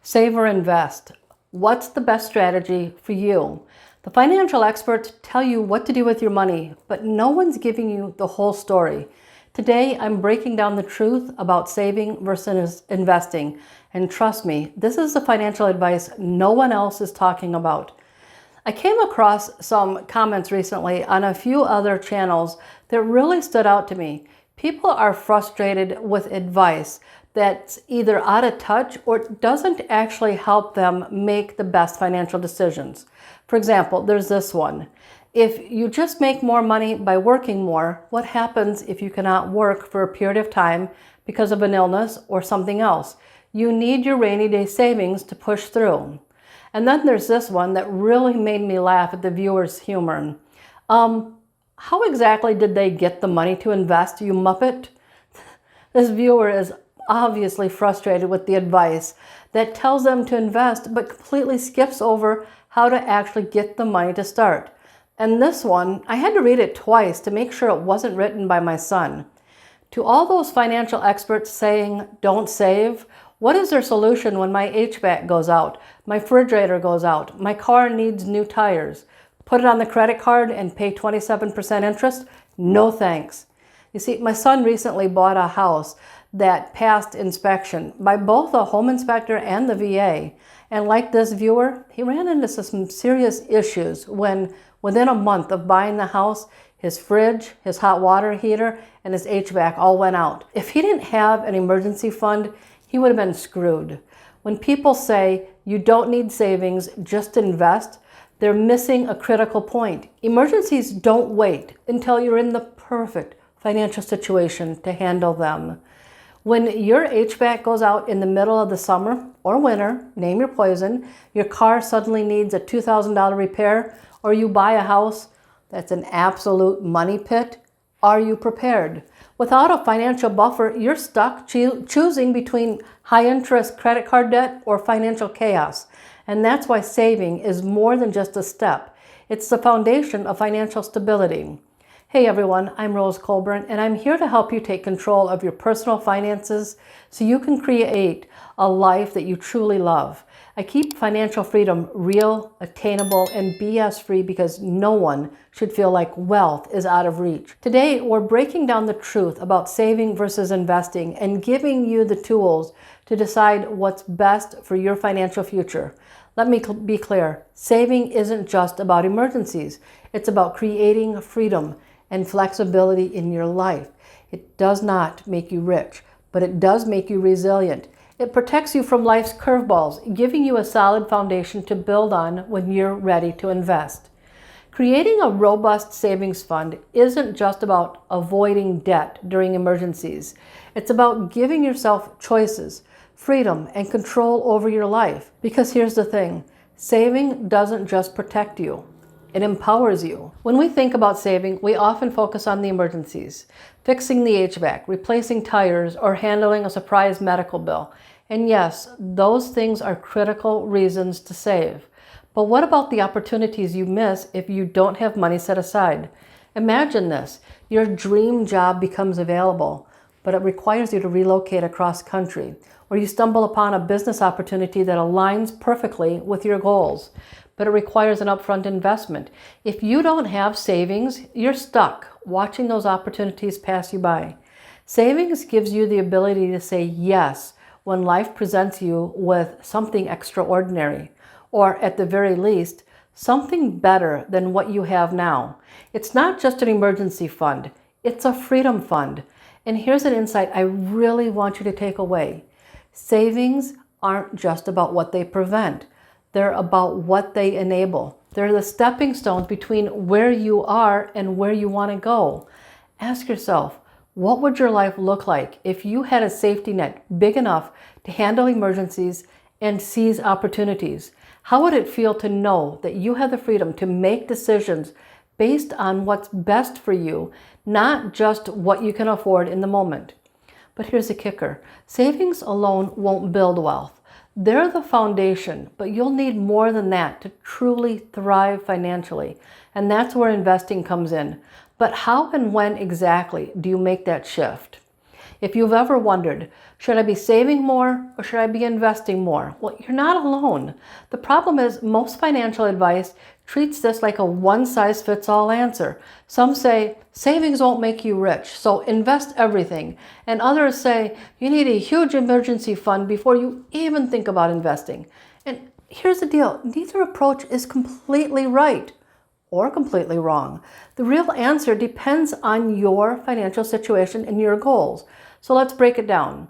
Save or invest? What's the best strategy for you? The financial experts tell you what to do with your money, but no one's giving you the whole story. Today, I'm breaking down the truth about saving versus investing. And trust me, this is the financial advice no one else is talking about. I came across some comments recently on a few other channels that really stood out to me. People are frustrated with advice that's either out of touch or doesn't actually help them make the best financial decisions. For example, there's this one. If you just make more money by working more, what happens if you cannot work for a period of time because of an illness or something else? You need your rainy day savings to push through. And then there's this one that really made me laugh at the viewer's humor. How exactly did they get the money to invest, you muppet? This viewer is obviously frustrated with the advice that tells them to invest but completely skips over how to actually get the money to start. And this one, I had to read it twice to make sure it wasn't written by my son. To all those financial experts saying, don't save, what is their solution when my HVAC goes out, my refrigerator goes out, my car needs new tires? Put it on the credit card and pay 27% interest? No thanks. You see, my son recently bought a house that passed inspection by both a home inspector and the VA. And like this viewer, he ran into some serious issues when within a month of buying the house, his fridge, his hot water heater, and his HVAC all went out. If he didn't have an emergency fund, he would have been screwed. When people say you don't need savings, just invest, they're missing a critical point. Emergencies don't wait until you're in the perfect financial situation to handle them. When your HVAC goes out in the middle of the summer or winter, name your poison, your car suddenly needs a $2,000 repair, or you buy a house that's an absolute money pit, are you prepared? Without a financial buffer, you're stuck choosing between high interest credit card debt or financial chaos. And that's why saving is more than just a step. It's the foundation of financial stability. Hey everyone, I'm Rose Colburn, and I'm here to help you take control of your personal finances so you can create a life that you truly love. I keep financial freedom real, attainable, and BS-free because no one should feel like wealth is out of reach. Today, we're breaking down the truth about saving versus investing and giving you the tools to decide what's best for your financial future. Let me be clear, saving isn't just about emergencies. It's about creating freedom and flexibility in your life. It does not make you rich, but it does make you resilient. It protects you from life's curveballs, giving you a solid foundation to build on when you're ready to invest. Creating a robust savings fund isn't just about avoiding debt during emergencies. It's about giving yourself choices, freedom, and control over your life. Because here's the thing, saving doesn't just protect you. It empowers you. When we think about saving, we often focus on the emergencies, fixing the HVAC, replacing tires, or handling a surprise medical bill. And yes, those things are critical reasons to save. But what about the opportunities you miss if you don't have money set aside? Imagine this, your dream job becomes available, but it requires you to relocate across country, or you stumble upon a business opportunity that aligns perfectly with your goals, but it requires an upfront investment. If you don't have savings, you're stuck watching those opportunities pass you by. Savings gives you the ability to say yes when life presents you with something extraordinary, or at the very least, something better than what you have now. It's not just an emergency fund, it's a freedom fund. And here's an insight I really want you to take away. Savings aren't just about what they prevent. They're about what they enable. They're the stepping stones between where you are and where you want to go. Ask yourself, what would your life look like if you had a safety net big enough to handle emergencies and seize opportunities? How would it feel to know that you have the freedom to make decisions based on what's best for you, not just what you can afford in the moment? But here's the kicker. Savings alone won't build wealth. They're the foundation, but you'll need more than that to truly thrive financially. And that's where investing comes in. But how and when exactly do you make that shift? If you've ever wondered, should I be saving more or should I be investing more? Well, you're not alone. The problem is most financial advice treats this like a one-size-fits-all answer. Some say savings won't make you rich, so invest everything. And others say you need a huge emergency fund before you even think about investing. And here's the deal, neither approach is completely right or completely wrong. The real answer depends on your financial situation and your goals. So let's break it down.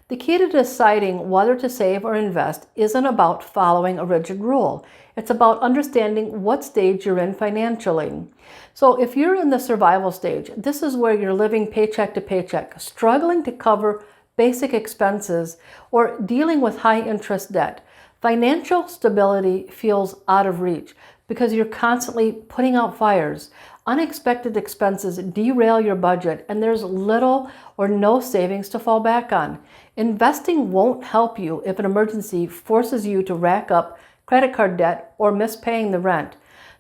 The key to deciding whether to save or invest isn't about following a rigid rule. It's about understanding what stage you're in financially. So if you're in the survival stage, this is where you're living paycheck to paycheck, struggling to cover basic expenses or dealing with high interest debt. Financial stability feels out of reach because you're constantly putting out fires. Unexpected expenses derail your budget and there's little or no savings to fall back on. Investing won't help you if an emergency forces you to rack up credit card debt or miss paying the rent.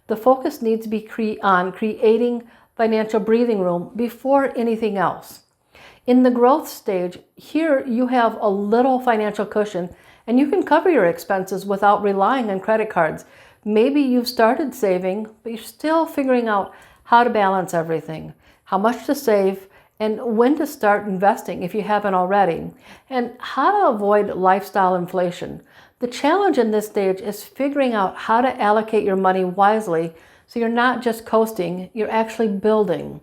The focus needs to be on creating financial breathing room before anything else. In the growth stage, here you have a little financial cushion and you can cover your expenses without relying on credit cards. Maybe you've started saving, but you're still figuring out how to balance everything, how much to save, and when to start investing if you haven't already, and how to avoid lifestyle inflation. The challenge in this stage is figuring out how to allocate your money wisely so you're not just coasting, you're actually building.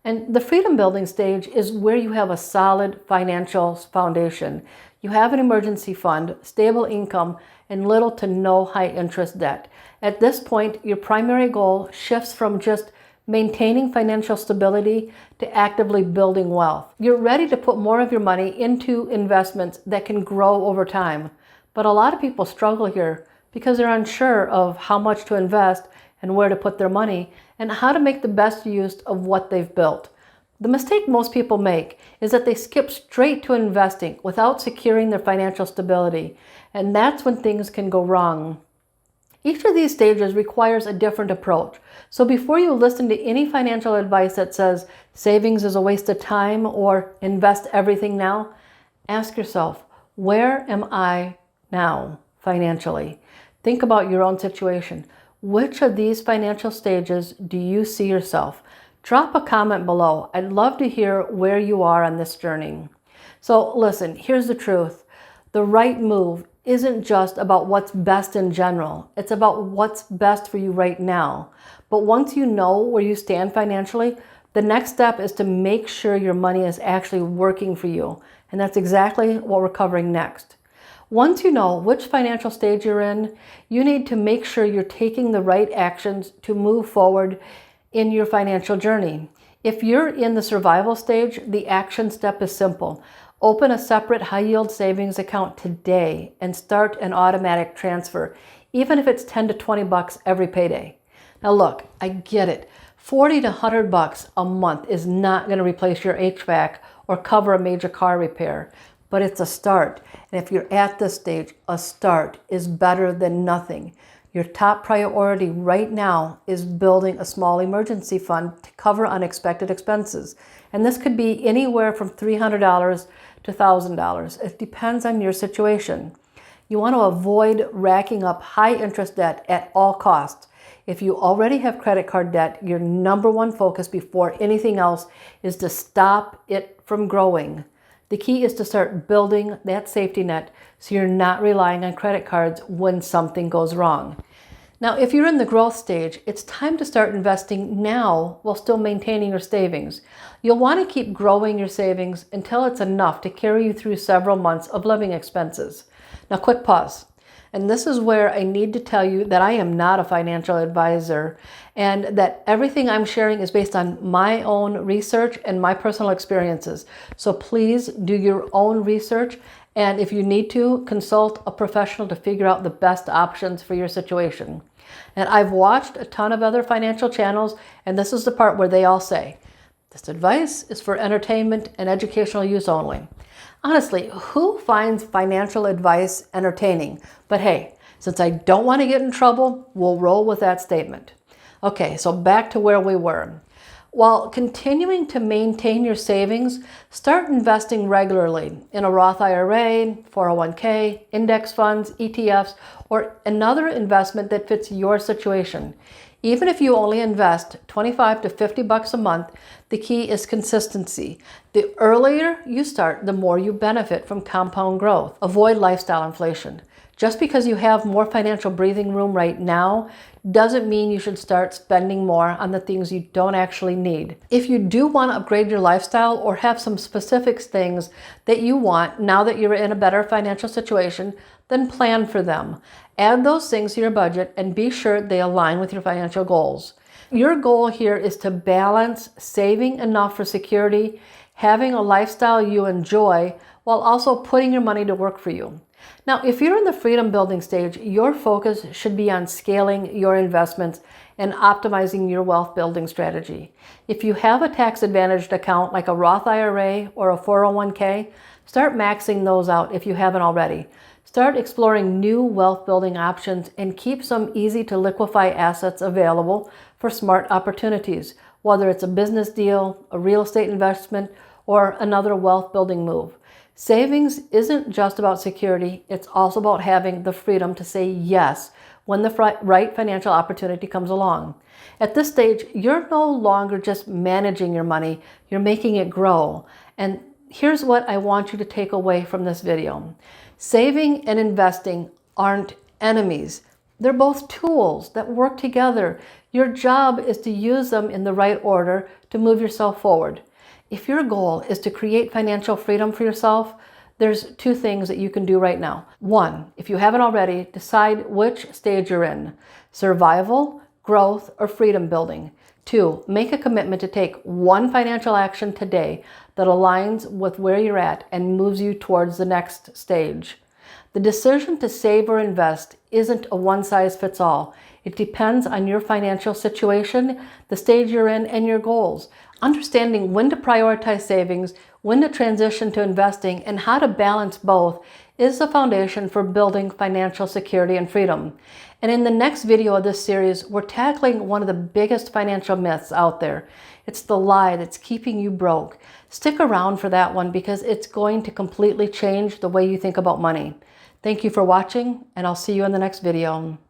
And the freedom building stage is where you have a solid financial foundation. You have an emergency fund, stable income, and little to no high interest debt. At this point, your primary goal shifts from just maintaining financial stability to actively building wealth. You're ready to put more of your money into investments that can grow over time. But a lot of people struggle here because they're unsure of how much to invest and where to put their money and how to make the best use of what they've built. The mistake most people make is that they skip straight to investing without securing their financial stability, and that's when things can go wrong. Each of these stages requires a different approach. So before you listen to any financial advice that says savings is a waste of time or invest everything now, ask yourself, where am I now financially? Think about your own situation. Which of these financial stages do you see yourself? Drop a comment below. I'd love to hear where you are on this journey. So listen, here's the truth. The right move isn't just about what's best in general. It's about what's best for you right now. But once you know where you stand financially, the next step is to make sure your money is actually working for you. And that's exactly what we're covering next. Once you know which financial stage you're in, you need to make sure you're taking the right actions to move forward in your financial journey. If you're in the survival stage, the action step is simple. Open a separate high-yield savings account today and start an automatic transfer, even if it's 10 to 20 bucks every payday. Now look, I get it. 40 to 100 bucks a month is not going to replace your HVAC or cover a major car repair, but it's a start. And if you're at this stage, a start is better than nothing. Your top priority right now is building a small emergency fund to cover unexpected expenses. And this could be anywhere from $300 to $1,000. It depends on your situation. You want to avoid racking up high interest debt at all costs. If you already have credit card debt, your number one focus before anything else is to stop it from growing. The key is to start building that safety net so you're not relying on credit cards when something goes wrong. Now, if you're in the growth stage, it's time to start investing now while still maintaining your savings. You'll want to keep growing your savings until it's enough to carry you through several months of living expenses. Now, quick pause. And this is where I need to tell you that I am not a financial advisor and that everything I'm sharing is based on my own research and my personal experiences. So please do your own research, and if you need to, consult a professional to figure out the best options for your situation. And I've watched a ton of other financial channels, and this is the part where they all say, this advice is for entertainment and educational use only. Honestly, who finds financial advice entertaining? But hey, since I don't want to get in trouble, we'll roll with that statement. Okay, so back to where we were. While continuing to maintain your savings, start investing regularly in a Roth IRA, 401k, index funds, ETFs, or another investment that fits your situation. Even if you only invest 25 to 50 bucks a month, the key is consistency. The earlier you start, the more you benefit from compound growth. Avoid lifestyle inflation. Just because you have more financial breathing room right now doesn't mean you should start spending more on the things you don't actually need. If you do want to upgrade your lifestyle or have some specific things that you want now that you're in a better financial situation, then plan for them. Add those things to your budget and be sure they align with your financial goals. Your goal here is to balance saving enough for security, having a lifestyle you enjoy, while also putting your money to work for you. Now, if you're in the freedom building stage, your focus should be on scaling your investments and optimizing your wealth building strategy. If you have a tax advantaged account like a Roth IRA or a 401k, start maxing those out if you haven't already. Start exploring new wealth building options and keep some easy to liquefy assets available for smart opportunities, whether it's a business deal, a real estate investment, or another wealth building move. Savings isn't just about security, it's also about having the freedom to say yes when the right financial opportunity comes along. At this stage, you're no longer just managing your money, you're making it grow. And here's what I want you to take away from this video. Saving and investing aren't enemies. They're both tools that work together. Your job is to use them in the right order to move yourself forward. If your goal is to create financial freedom for yourself, there's two things that you can do right now. One, if you haven't already, decide which stage you're in: survival, growth, or freedom building. Two, make a commitment to take one financial action today that aligns with where you're at and moves you towards the next stage. The decision to save or invest isn't a one-size-fits-all. It depends on your financial situation, the stage you're in, and your goals. Understanding when to prioritize savings, when to transition to investing, and how to balance both is the foundation for building financial security and freedom. And in the next video of this series, we're tackling one of the biggest financial myths out there. It's the lie that's keeping you broke. Stick around for that one because it's going to completely change the way you think about money. Thank you for watching, and I'll see you in the next video.